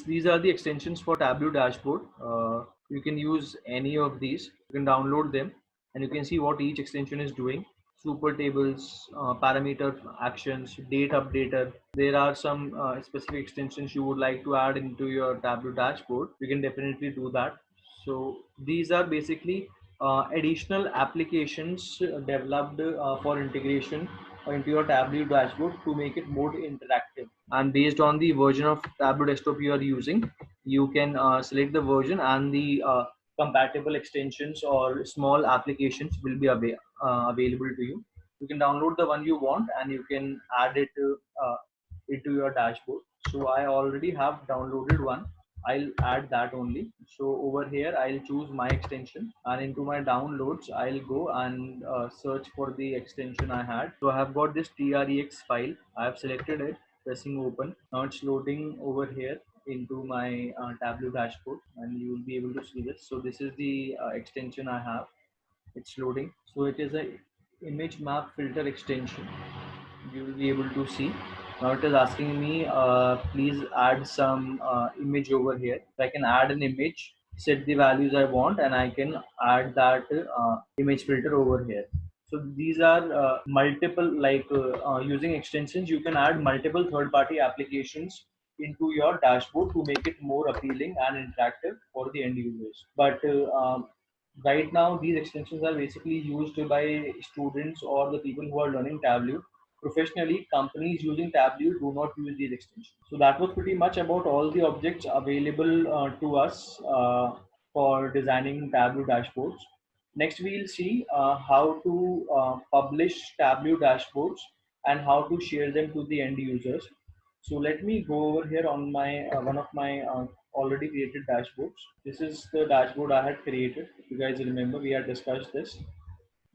these are the extensions for Tableau dashboard. You can use any of these. You can download them and you can see what each extension is doing. Super tables, parameter actions, date updater. There are some specific extensions you would like to add into your Tableau dashboard. You can definitely do that. So these are basically additional applications developed for integration into your Tableau dashboard to make it more interactive. And based on the version of Tableau desktop you are using, you can select the version, and the compatible extensions or small applications will be available to you. You can download the one you want and you can add it into your dashboard. So I already have downloaded one. I'll add that only. So over here I'll choose my extension, and into my downloads I'll go and search for the extension I had. So I have got this trex file. I have selected it, pressing open. Now it's loading over here into my Tableau dashboard, and you will be able to see this. So this is the extension I have. It's loading. So it is a image map filter extension. You will be able to see. Now it is asking me, please add some image over here. So I can add an image, set the values I want, and I can add that image filter over here. So these are multiple, like using extensions, you can add multiple third-party applications into your dashboard to make it more appealing and interactive for the end users. But right now, these extensions are basically used by students or the people who are learning Tableau. Professionally, companies using Tableau do not use these extensions. So that was pretty much about all the objects available to us for designing Tableau dashboards. Next, we'll see how to publish Tableau dashboards and how to share them to the end users. So let me go over here on my one of my already created dashboards. This is the dashboard I had created. If you guys remember, we had discussed this.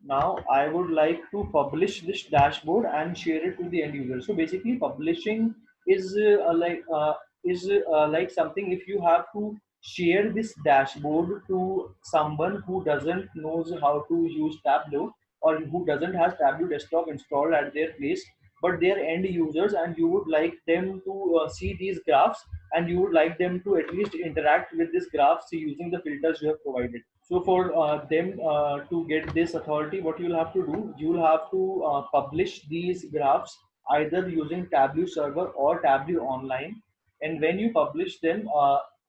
Now I would like to publish this dashboard and share it to the end user. So basically, publishing is like something, if you have to share this dashboard to someone who doesn't knows how to use Tableau, or who doesn't have Tableau desktop installed at their place, but they're end users, and you would like them to see these graphs, and you would like them to at least interact with these graphs using the filters you have provided. So for them to get this authority, what you'll have to do, you'll have to publish these graphs either using Tableau server or Tableau online. And when you publish them,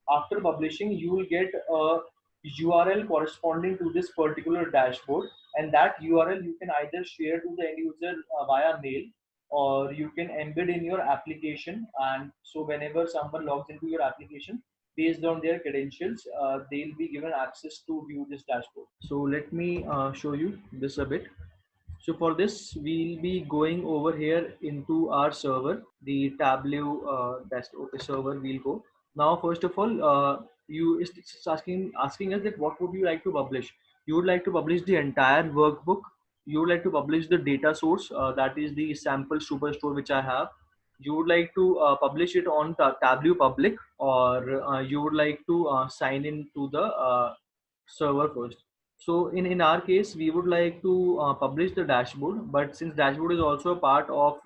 after publishing, you will get a URL corresponding to this particular dashboard, and that URL you can either share to the end user via mail, or you can embed in your application. And so whenever someone logs into your application, based on their credentials, they'll be given access to view this dashboard. So let me show you this a bit. So for this, we'll be going over here into our server, the Tableau desktop server. We'll go now. First of all, it's asking us that what would you like to publish? You would like to publish the entire workbook. You would like to publish the data source, that is the sample superstore which I have. You would like to publish it on Tableau public, or you would like to sign in to the server first. So in our case, we would like to publish the dashboard, but since dashboard is also a part of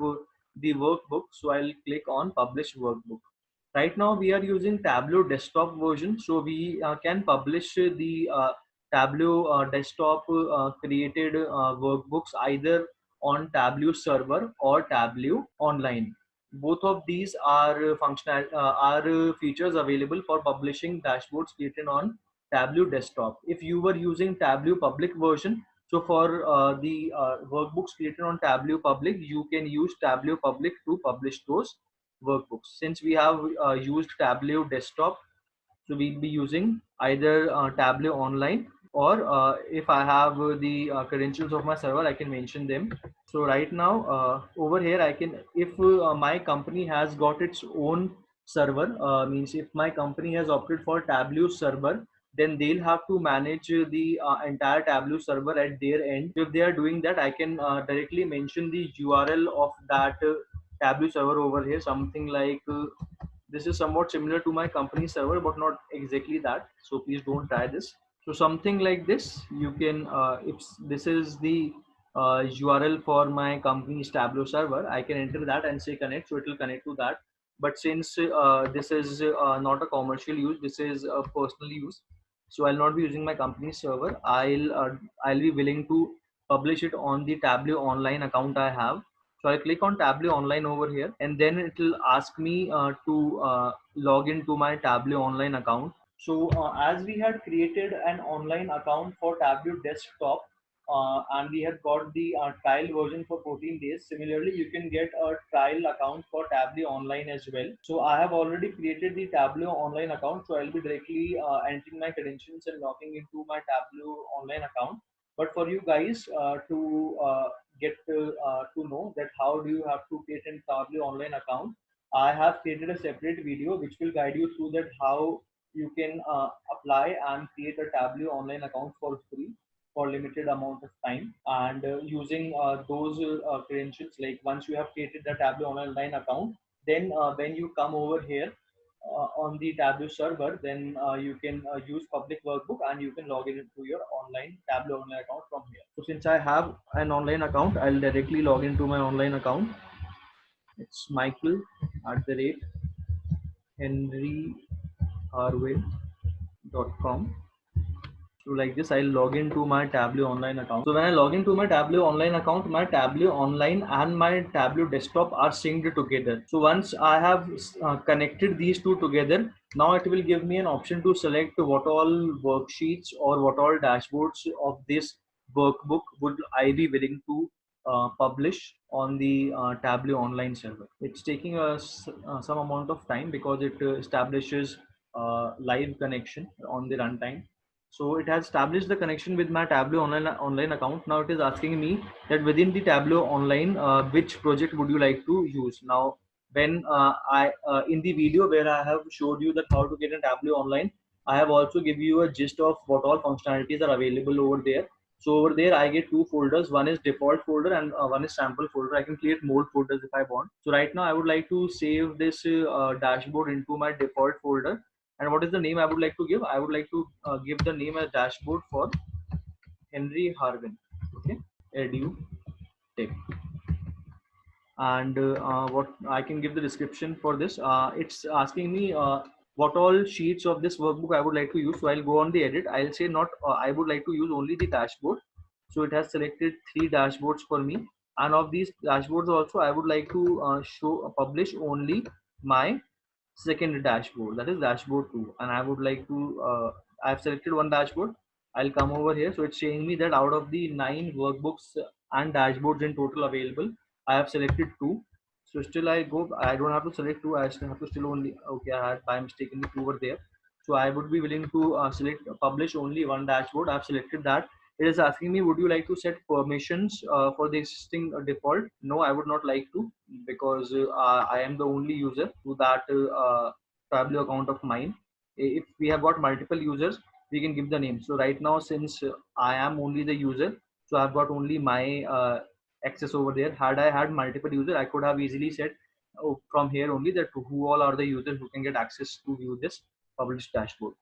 the workbook, so I'll click on publish workbook. Right now we are using Tableau desktop version, so we can publish the Tableau desktop created workbooks either on Tableau server or Tableau online. Both of these are features available for publishing dashboards created on Tableau desktop. If you were using Tableau public version, so for the workbooks created on Tableau public, you can use Tableau public to publish those workbooks. Since we have used Tableau desktop, so we'll be using either Tableau online, or if I have the credentials of my server, I can mention them. So right now over here, I can, if my company has got its own server, means if my company has opted for Tableau server, then they'll have to manage the entire Tableau server at their end. If they are doing that, I can directly mention the URL of that Tableau server over here, something like this is somewhat similar to my company server, but not exactly that, so please don't try this. So something like this, you can if this is the URL for my company's Tableau server, I can enter that and say connect, so it will connect to that. but since this is not a commercial use, this is a personal use, so I'll not be using my company's server. I'll be willing to publish it on the Tableau online account I have. So I'll click on Tableau online over here, and then it will ask me to log into my Tableau online account. So as we had created an online account for Tableau desktop, and we have got the trial version for 14 days. Similarly, you can get a trial account for Tableau online as well. So I have already created the Tableau online account, so I'll be directly entering my credentials and logging into my Tableau online account. But for you guys to get to know that how do you have to create a Tableau online account, I have created a separate video which will guide you through that how you can apply and create a Tableau online account for free for limited amount of time, and using those credentials, like once you have created the Tableau online account, then when you come over here on the Tableau server, then you can use public workbook and you can log in into your online Tableau online account from here. So since I have an online account, I'll directly log into my online account. It's Michael at the rate henryharvin.com. So like this, I'll log into my Tableau online account. So when I log into my Tableau online account, my Tableau online and my Tableau desktop are synced together. So once I have connected these two together, now it will give me an option to select what all worksheets or what all dashboards of this workbook would I be willing to publish on the Tableau online server. It's taking us some amount of time because it establishes live connection on the runtime. So it has established the connection with my Tableau online account. Now it is asking me that within the Tableau online, which project would you like to use? Now, when I in the video where I have showed you that how to get a Tableau online, I have also give you a gist of what all functionalities are available over there. So over there, I get two folders. One is default folder and one is sample folder. I can create more folders if I want. So right now, I would like to save this dashboard into my default folder. And what is the name I would like to give? I would like to give the name as dashboard for Henry Harvin. Okay, edu tech. And what I can give the description for this. It's asking me what all sheets of this workbook I would like to use. So I'll go on the edit. I'll say not. I would like to use only the dashboard. So it has selected 3 dashboards for me. And of these dashboards also, I would like to publish only my second dashboard, that is dashboard 2, and I would like to I've selected one dashboard. I'll come over here, so it's saying me that out of the 9 workbooks and dashboards in total available, I have selected 2. So still I don't have to select 2, I still have to still only, okay, I had by mistake in the 2 over there. So I would be willing to select publish only one dashboard. I've selected that. It is asking me, would you like to set permissions for the existing default? No, I would not like to, because I am the only user to that Tableau account of mine. If we have got multiple users, we can give the name. So right now, since I am only the user, so I've got only my access over there. Had I had multiple users, I could have easily said from here only that who all are the users who can get access to view this published dashboard.